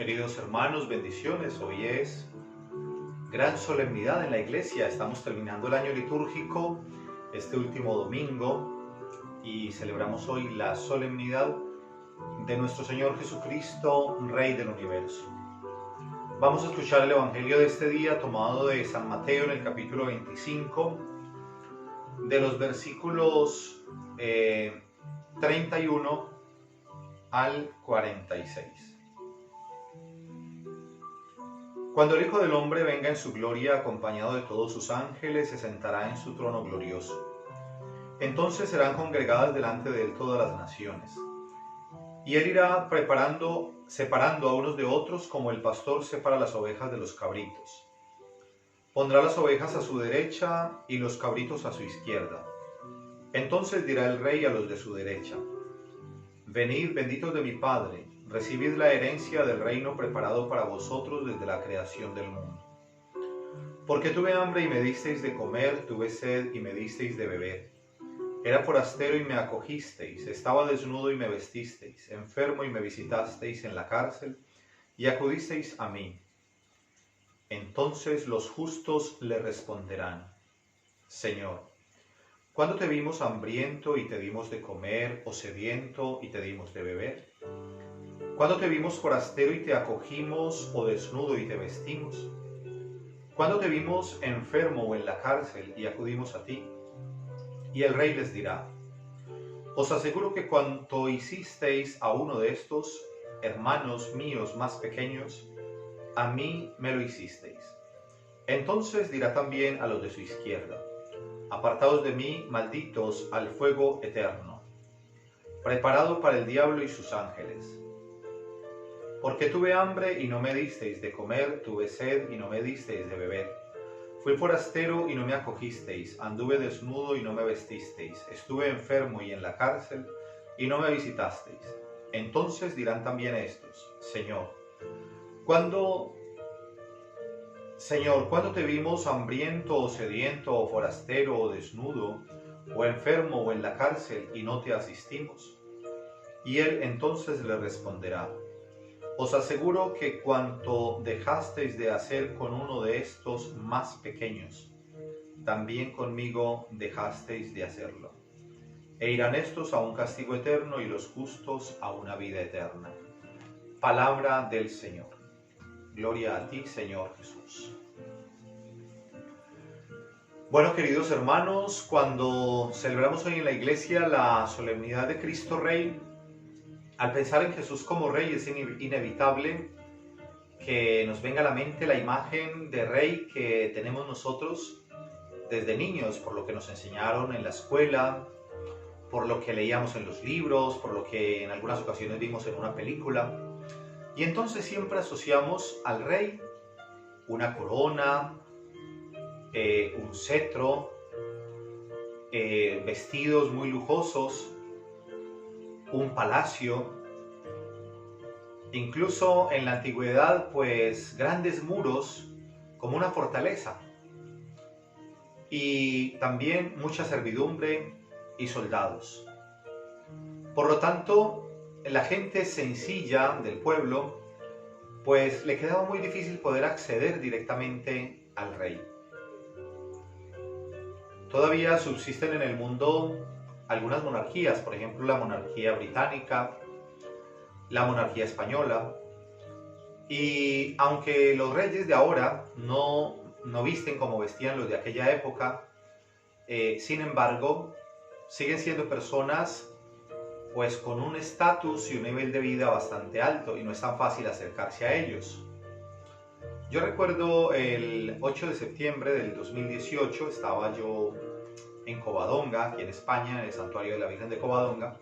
Queridos hermanos, bendiciones. Hoy es gran solemnidad en la iglesia. Estamos terminando el año litúrgico, este último domingo, y celebramos hoy la solemnidad de nuestro Señor Jesucristo, Rey del Universo. Vamos a escuchar el Evangelio de este día tomado de San Mateo en el capítulo 25, de los versículos 31 al 46. Cuando el Hijo del Hombre venga en su gloria acompañado de todos sus ángeles, se sentará en su trono glorioso. Entonces serán congregadas delante de él todas las naciones. Y él irá separando a unos de otros como el pastor separa las ovejas de los cabritos. Pondrá las ovejas a su derecha y los cabritos a su izquierda. Entonces dirá el rey a los de su derecha: Venid, benditos de mi Padre, recibid la herencia del reino preparado para vosotros desde la creación del mundo. Porque tuve hambre y me disteis de comer, tuve sed y me disteis de beber. Era forastero y me acogisteis, estaba desnudo y me vestisteis, enfermo y me visitasteis en la cárcel y acudisteis a mí. Entonces los justos le responderán: Señor, ¿cuándo te vimos hambriento y te dimos de comer, o sediento y te dimos de beber? ¿Cuándo te vimos forastero y te acogimos, o desnudo y te vestimos? ¿Cuándo te vimos enfermo o en la cárcel y acudimos a ti? Y el rey les dirá: Os aseguro que cuanto hicisteis a uno de estos hermanos míos más pequeños, a mí me lo hicisteis. Entonces dirá también a los de su izquierda: Apartaos de mí, malditos, al fuego eterno, preparado para el diablo y sus ángeles. Porque tuve hambre y no me disteis de comer, tuve sed y no me disteis de beber. Fui forastero y no me acogisteis, anduve desnudo y no me vestisteis, estuve enfermo y en la cárcel y no me visitasteis. Entonces dirán también estos: ¿cuándo te vimos hambriento o sediento o forastero o desnudo o enfermo o en la cárcel y no te asistimos? Y él entonces le responderá: Os aseguro que cuanto dejasteis de hacer con uno de estos más pequeños, también conmigo dejasteis de hacerlo. E irán estos a un castigo eterno y los justos a una vida eterna. Palabra del Señor. Gloria a ti, Señor Jesús. Bueno, queridos hermanos, cuando celebramos hoy en la iglesia la solemnidad de Cristo Rey, al pensar en Jesús como Rey es inevitable que nos venga a la mente la imagen de Rey que tenemos nosotros desde niños, por lo que nos enseñaron en la escuela, por lo que leíamos en los libros, por lo que en algunas ocasiones vimos en una película. Y entonces siempre asociamos al Rey una corona, un cetro, vestidos muy lujosos, un palacio, incluso en la antigüedad, pues grandes muros como una fortaleza, y también mucha servidumbre y soldados. Por lo tanto, la gente sencilla del pueblo, pues le quedaba muy difícil poder acceder directamente al rey. Todavía subsisten en el mundo algunas monarquías, por ejemplo la monarquía británica, la monarquía española, y aunque los reyes de ahora no visten como vestían los de aquella época, sin embargo siguen siendo personas pues con un estatus y un nivel de vida bastante alto, y no es tan fácil acercarse a ellos. Yo recuerdo el 8 de septiembre del 2018, estaba yo en Covadonga, aquí en España, en el santuario de la Virgen de Covadonga,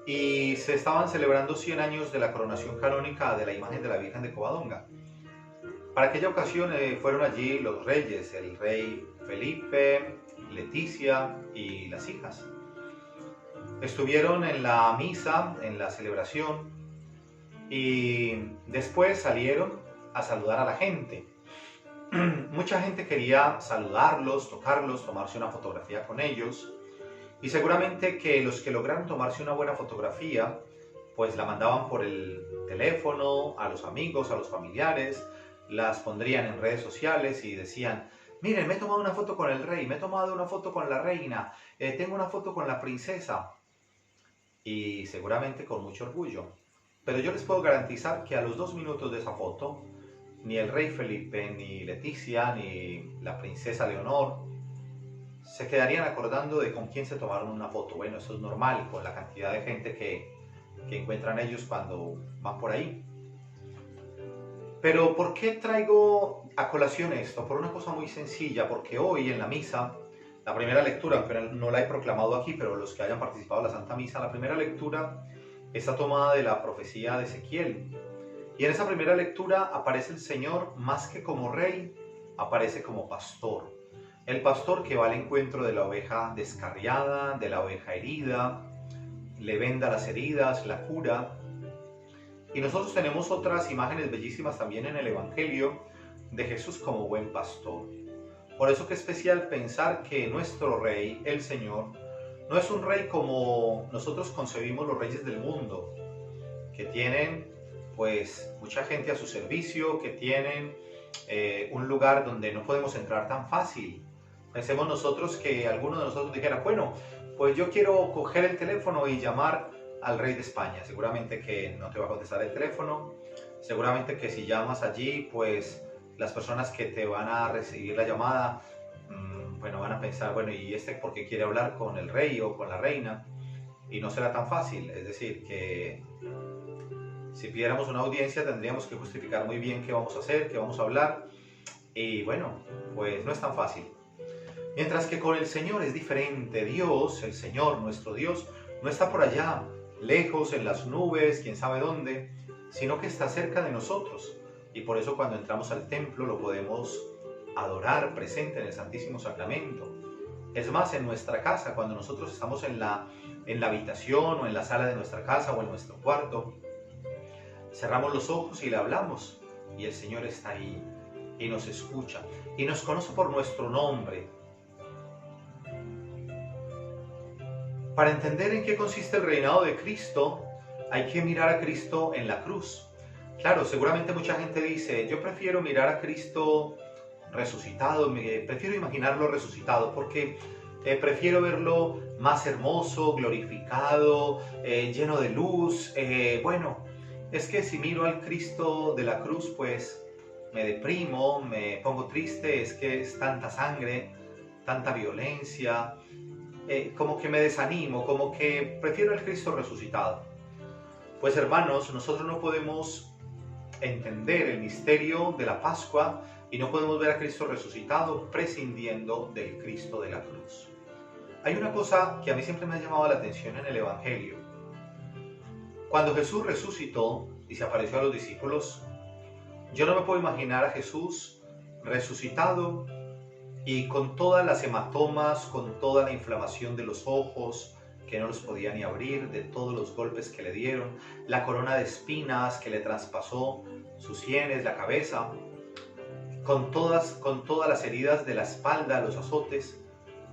y se estaban celebrando 100 años de la coronación canónica de la imagen de la Virgen de Covadonga. Para aquella ocasión fueron allí los reyes, el rey Felipe, Leticia y las hijas. Estuvieron en la misa, en la celebración, y después salieron a saludar a la gente. Mucha gente quería saludarlos, tocarlos, tomarse una fotografía con ellos, y seguramente que los que lograron tomarse una buena fotografía pues la mandaban por el teléfono a los amigos, a los familiares, las pondrían en redes sociales y decían: miren, me he tomado una foto con el rey, me he tomado una foto con la reina, tengo una foto con la princesa. Y seguramente con mucho orgullo. Pero yo les puedo garantizar que a los 2 minutos de esa foto, ni el rey Felipe, ni Leticia, ni la princesa Leonor se quedarían acordando de con quién se tomaron una foto. Bueno, eso es normal con la cantidad de gente que encuentran ellos cuando van por ahí. Pero ¿por qué traigo a colación esto? Por una cosa muy sencilla, porque hoy en la misa, la primera lectura, aunque no la he proclamado aquí, pero los que hayan participado en la Santa Misa, la primera lectura está tomada de la profecía de Ezequiel. Y en esa primera lectura aparece el Señor más que como rey, aparece como pastor. El pastor que va al encuentro de la oveja descarriada, de la oveja herida, le venda las heridas, la cura. Y nosotros tenemos otras imágenes bellísimas también en el Evangelio de Jesús como buen pastor. Por eso que es especial pensar que nuestro Rey, el Señor, no es un rey como nosotros concebimos los reyes del mundo, que tienen pues mucha gente a su servicio, que tienen un lugar donde no podemos entrar tan fácil. Pensemos nosotros que alguno de nosotros dijera: bueno, pues yo quiero coger el teléfono y llamar al rey de España. Seguramente que no te va a contestar el teléfono, seguramente que si llamas allí, pues las personas que te van a recibir la llamada, bueno, van a pensar: bueno, ¿y este por qué quiere hablar con el rey o con la reina? Y no será tan fácil. Es decir, que si pidiéramos una audiencia tendríamos que justificar muy bien qué vamos a hacer, qué vamos a hablar, y bueno, pues no es tan fácil. Mientras que con el Señor es diferente. Dios, el Señor, nuestro Dios, no está por allá, lejos, en las nubes, quién sabe dónde, sino que está cerca de nosotros. Y por eso cuando entramos al templo lo podemos adorar presente en el Santísimo Sacramento. Es más, en nuestra casa, cuando nosotros estamos en la habitación o en la sala de nuestra casa o en nuestro cuarto, cerramos los ojos y le hablamos, y el Señor está ahí y nos escucha y nos conoce por nuestro nombre. Para entender en qué consiste el reinado de Cristo, hay que mirar a Cristo en la cruz. Claro, seguramente mucha gente dice: yo prefiero mirar a Cristo resucitado, prefiero imaginarlo resucitado, porque prefiero verlo más hermoso, glorificado, lleno de luz. Bueno, es que si miro al Cristo de la cruz, pues me deprimo, me pongo triste, es que es tanta sangre, tanta violencia, como que me desanimo, como que prefiero al Cristo resucitado. Pues hermanos, nosotros no podemos entender el misterio de la Pascua y no podemos ver a Cristo resucitado prescindiendo del Cristo de la cruz. Hay una cosa que a mí siempre me ha llamado la atención en el Evangelio. Cuando Jesús resucitó y se apareció a los discípulos, yo no me puedo imaginar a Jesús resucitado y con todas las hematomas, con toda la inflamación de los ojos, que no los podía ni abrir, de todos los golpes que le dieron, la corona de espinas que le traspasó sus sienes, la cabeza, con todas las heridas de la espalda, los azotes.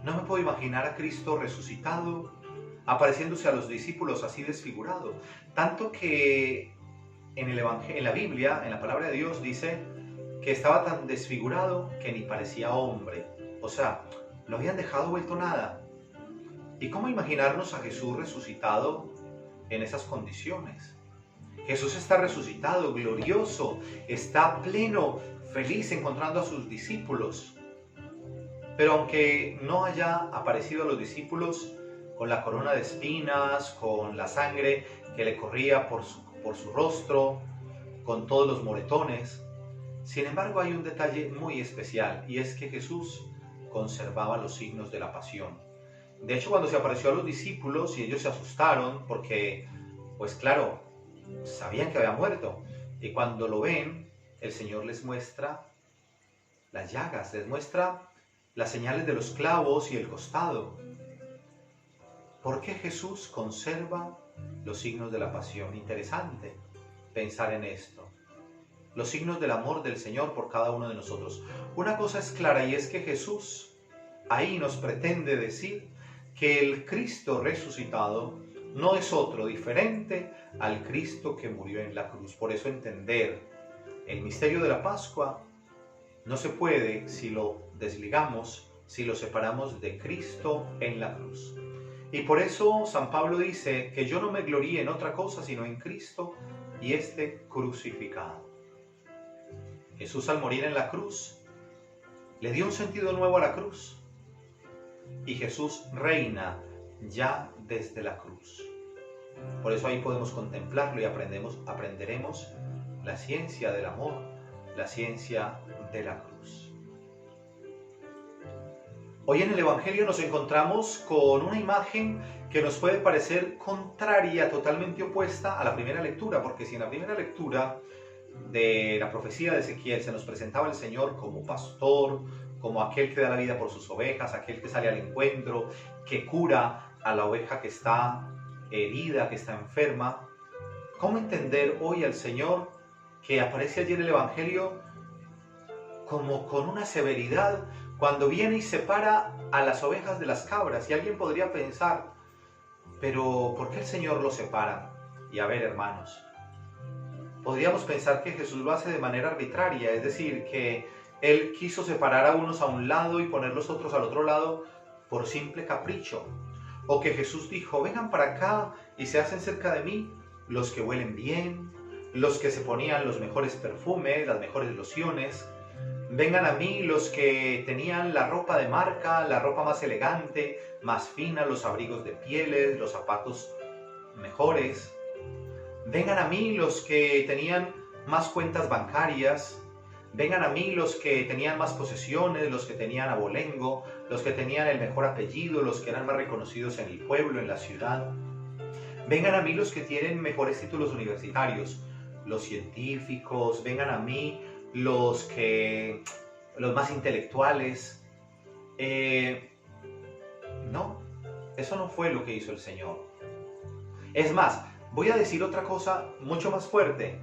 No me puedo imaginar a Cristo resucitado, apareciéndose a los discípulos así desfigurado. Tanto que en la Biblia, en la palabra de Dios, dice que estaba tan desfigurado que ni parecía hombre. O sea, lo habían dejado vuelto nada. ¿Y cómo imaginarnos a Jesús resucitado en esas condiciones? Jesús está resucitado, glorioso, está pleno, feliz encontrando a sus discípulos. Pero aunque no haya aparecido a los discípulos con la corona de espinas, con la sangre que le corría por su rostro, con todos los moretones, sin embargo hay un detalle muy especial, y es que Jesús conservaba los signos de la pasión. De hecho, cuando se apareció a los discípulos y ellos se asustaron porque, pues claro, sabían que había muerto, y cuando lo ven, el Señor les muestra las llagas, les muestra las señales de los clavos y el costado. ¿Por qué Jesús conserva los signos de la pasión? Interesante pensar en esto. Los signos del amor del Señor por cada uno de nosotros. Una cosa es clara, y es que Jesús ahí nos pretende decir que el Cristo resucitado no es otro diferente al Cristo que murió en la cruz. Por eso entender el misterio de la Pascua no se puede si lo desligamos, si lo separamos de Cristo en la cruz. Y por eso San Pablo dice que yo no me gloríe en otra cosa sino en Cristo y este crucificado. Jesús al morir en la cruz le dio un sentido nuevo a la cruz y Jesús reina ya desde la cruz. Por eso ahí podemos contemplarlo y aprenderemos la ciencia del amor, la ciencia de la cruz. Hoy en el Evangelio nos encontramos con una imagen que nos puede parecer contraria, totalmente opuesta a la primera lectura, porque si en la primera lectura de la profecía de Ezequiel se nos presentaba el Señor como pastor, como aquel que da la vida por sus ovejas, aquel que sale al encuentro, que cura a la oveja que está herida, que está enferma, ¿cómo entender hoy al Señor que aparece allí en el Evangelio como con una severidad cuando viene y separa a las ovejas de las cabras? Y alguien podría pensar, pero ¿por qué el Señor los separa? Y a ver, hermanos, podríamos pensar que Jesús lo hace de manera arbitraria, es decir, que Él quiso separar a unos a un lado y poner los otros al otro lado por simple capricho. O que Jesús dijo, vengan para acá y se hacen cerca de mí los que huelen bien, los que se ponían los mejores perfumes, las mejores lociones. Vengan a mí los que tenían la ropa de marca, la ropa más elegante, más fina, los abrigos de pieles, los zapatos mejores. Vengan a mí los que tenían más cuentas bancarias. Vengan a mí los que tenían más posesiones, los que tenían abolengo, los que tenían el mejor apellido, los que eran más reconocidos en el pueblo, en la ciudad. Vengan a mí los que tienen mejores títulos universitarios, los científicos. Vengan a mí los más intelectuales. No, eso no fue lo que hizo el Señor. Es más, voy a decir otra cosa mucho más fuerte,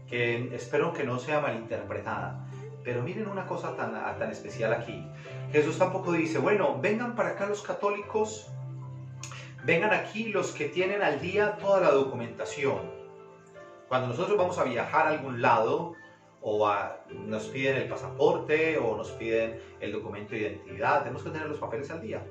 que espero que no sea malinterpretada. Pero miren una cosa tan especial aquí. Jesús tampoco dice, bueno, vengan para acá los católicos, vengan aquí los que tienen al día toda la documentación. Cuando nosotros vamos a viajar a algún lado, nos piden el pasaporte o nos piden el documento de identidad, tenemos que tener los papeles al día.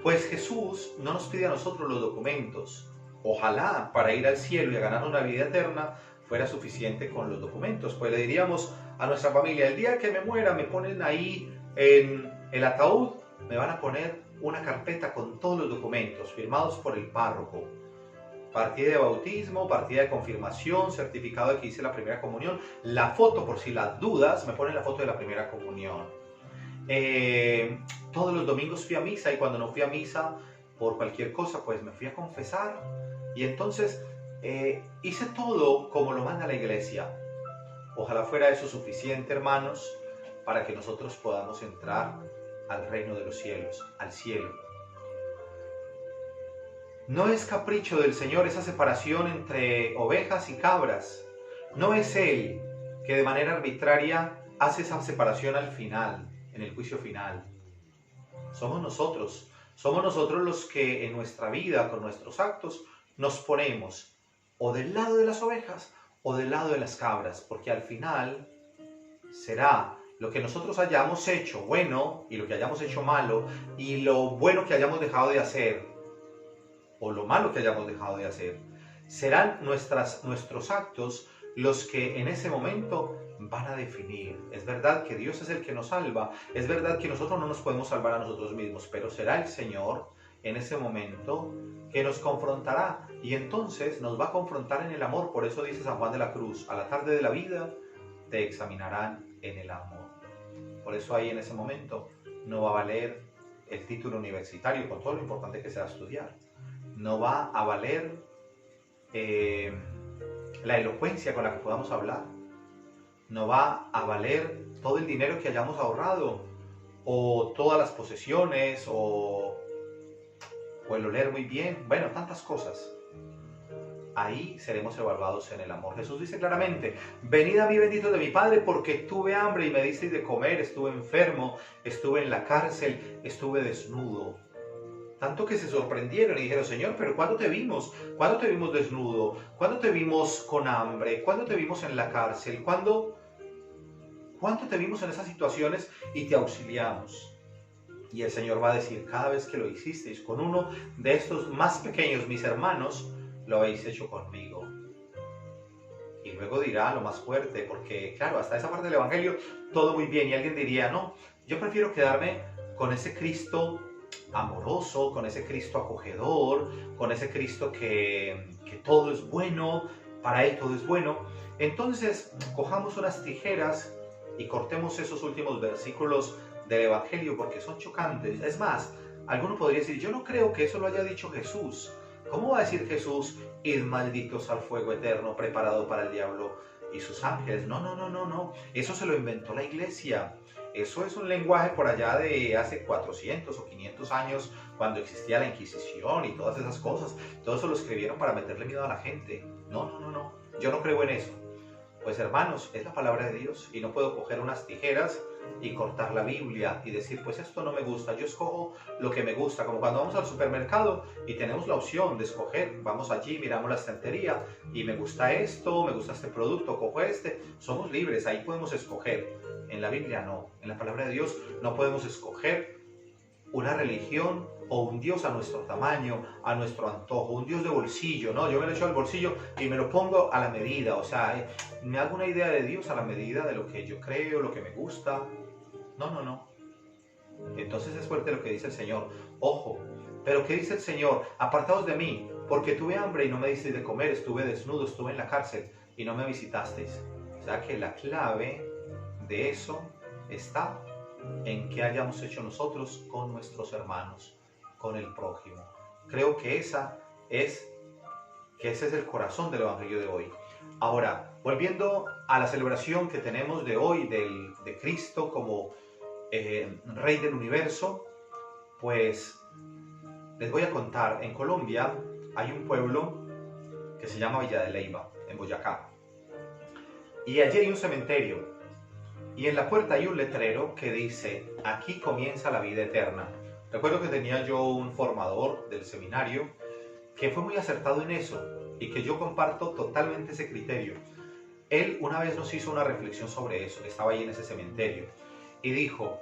Pues Jesús no nos pide a nosotros los documentos. Ojalá para ir al cielo y a ganar una vida eterna fuera suficiente con los documentos. Pues le diríamos a nuestra familia, el día que me muera me ponen ahí en el ataúd, me van a poner una carpeta con todos los documentos firmados por el párroco. Partida de bautismo, partida de confirmación, certificado de que hice la primera comunión, la foto, por si las dudas, me ponen la foto de la primera comunión. Todos los domingos fui a misa y cuando no fui a misa por cualquier cosa, pues me fui a confesar. Y entonces hice todo como lo manda la iglesia. Ojalá fuera eso suficiente, hermanos, para que nosotros podamos entrar al reino de los cielos, al cielo. No es capricho del Señor esa separación entre ovejas y cabras. No es Él que de manera arbitraria hace esa separación al final, en el juicio final. Somos nosotros los que en nuestra vida, con nuestros actos, nos ponemos o del lado de las ovejas o del lado de las cabras, porque al final será lo que nosotros hayamos hecho bueno y lo que hayamos hecho malo, y lo bueno que hayamos dejado de hacer o lo malo que hayamos dejado de hacer, serán nuestros actos los que en ese momento van a definir. Es verdad que Dios es el que nos salva, es verdad que nosotros no nos podemos salvar a nosotros mismos, pero será el Señor en ese momento que nos confrontará, y entonces nos va a confrontar en el amor. Por eso dice San Juan de la Cruz, a la tarde de la vida te examinarán en el amor. Por eso ahí en ese momento no va a valer el título universitario, con todo lo importante que sea estudiar. No va a valer la elocuencia con la que podamos hablar. No va a valer todo el dinero que hayamos ahorrado, o todas las posesiones, o el oler muy bien. Bueno, tantas cosas. Ahí seremos evaluados en el amor. Jesús dice claramente, venid a mí benditos de mi Padre, porque tuve hambre y me disteis de comer, estuve enfermo, estuve en la cárcel, estuve desnudo. tanto que se sorprendieron y dijeron, Señor, pero ¿cuándo te vimos? ¿Cuándo te vimos desnudo? ¿Cuándo te vimos con hambre? ¿Cuándo te vimos en la cárcel? ¿Cuándo te vimos en esas situaciones y te auxiliamos? Y el Señor va a decir, cada vez que lo hicisteis con uno de estos más pequeños, mis hermanos, lo habéis hecho conmigo. Y luego dirá lo más fuerte, porque claro, hasta esa parte del Evangelio, todo muy bien. Y alguien diría, no, yo prefiero quedarme con ese Cristo amoroso, con ese Cristo acogedor, con ese Cristo que todo es bueno, para Él todo es bueno. Entonces, cojamos unas tijeras y cortemos esos últimos versículos del Evangelio porque son chocantes. Es más, alguno podría decir, yo no creo que eso lo haya dicho Jesús. ¿Cómo va a decir Jesús, id malditos al fuego eterno preparado para el diablo y sus ángeles? No. Eso se lo inventó la iglesia. Eso es un lenguaje por allá de hace 400 o 500 años, cuando existía la Inquisición y todas esas cosas. Todo eso lo escribieron para meterle miedo a la gente. No. Yo no creo en eso. Pues hermanos, es la palabra de Dios y no puedo coger unas tijeras y cortar la Biblia y decir, pues esto no me gusta, yo escojo lo que me gusta, como cuando vamos al supermercado y tenemos la opción de escoger, vamos allí, miramos la estantería y me gusta esto, me gusta este producto, cojo este, somos libres, ahí podemos escoger. En la Biblia no, en la palabra de Dios no podemos escoger una religión o un Dios a nuestro tamaño, a nuestro antojo, un Dios de bolsillo, ¿no? Yo me lo echo al bolsillo y me lo pongo a la medida, o sea, me hago una idea de Dios a la medida de lo que yo creo, lo que me gusta. No. Entonces es fuerte lo que dice el Señor. Ojo, pero ¿qué dice el Señor? Apartaos de mí, porque tuve hambre y no me disteis de comer, estuve desnudo, estuve en la cárcel y no me visitasteis. O sea que la clave de eso está en qué hayamos hecho nosotros con nuestros hermanos, con el prójimo. Creo que ese es el corazón del Evangelio de hoy. Ahora, volviendo a la celebración que tenemos de hoy de Cristo como Rey del Universo, pues les voy a contar, en Colombia hay un pueblo que se llama Villa de Leyva, en Boyacá, y allí hay un cementerio. Y en la puerta hay un letrero que dice, aquí comienza la vida eterna. Recuerdo que tenía yo un formador del seminario que fue muy acertado en eso y que yo comparto totalmente ese criterio. Él una vez nos hizo una reflexión sobre eso, estaba ahí en ese cementerio, y dijo,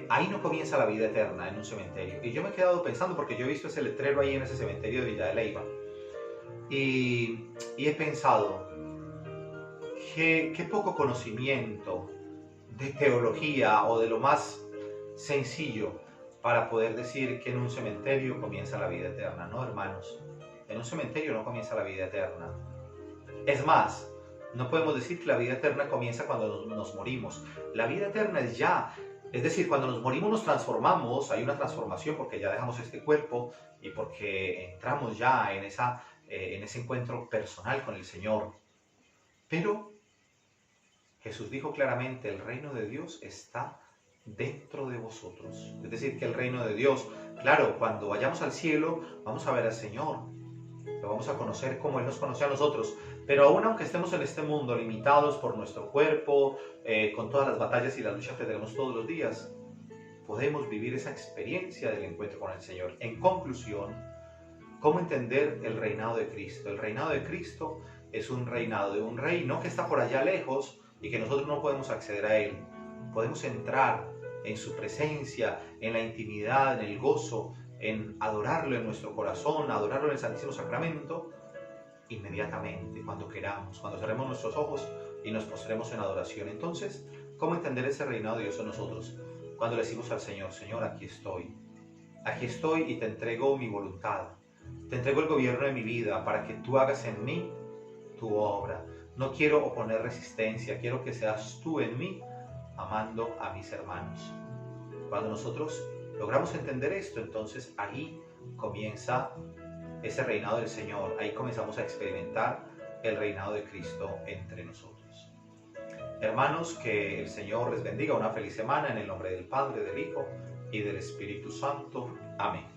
ahí no comienza la vida eterna, en un cementerio. Y yo me he quedado pensando, porque yo he visto ese letrero ahí en ese cementerio de Villa de Leyva, y he pensado, qué poco conocimiento de teología o de lo más sencillo para poder decir que en un cementerio comienza la vida eterna. No, hermanos, en un cementerio no comienza la vida eterna. Es más, no podemos decir que la vida eterna comienza cuando nos morimos. La vida eterna es ya. Es decir, cuando nos morimos nos transformamos, hay una transformación porque ya dejamos este cuerpo y porque entramos ya en ese encuentro personal con el Señor. Pero Jesús dijo claramente, el reino de Dios está dentro de vosotros. Es decir, que el reino de Dios, claro, cuando vayamos al cielo, vamos a ver al Señor, lo vamos a conocer como Él nos conoce a nosotros, pero aún aunque estemos en este mundo limitados por nuestro cuerpo, con todas las batallas y las luchas que tenemos todos los días, podemos vivir esa experiencia del encuentro con el Señor. En conclusión, ¿cómo entender el reinado de Cristo? El reinado de Cristo es un reinado de un rey, no que está por allá lejos y que nosotros no podemos acceder a Él. Podemos entrar en su presencia, en la intimidad, en el gozo, en adorarlo en nuestro corazón, adorarlo en el Santísimo Sacramento, inmediatamente, cuando queramos, cuando cerremos nuestros ojos y nos postremos en adoración. Entonces, ¿cómo entender ese reinado de Dios en nosotros? Cuando le decimos al Señor, Señor, aquí estoy y te entrego mi voluntad, te entrego el gobierno de mi vida para que tú hagas en mí tu obra. No quiero oponer resistencia, quiero que seas tú en mí, amando a mis hermanos. Cuando nosotros logramos entender esto, entonces ahí comienza ese reinado del Señor, ahí comenzamos a experimentar el reinado de Cristo entre nosotros. Hermanos, que el Señor les bendiga, una feliz semana en el nombre del Padre, del Hijo y del Espíritu Santo. Amén.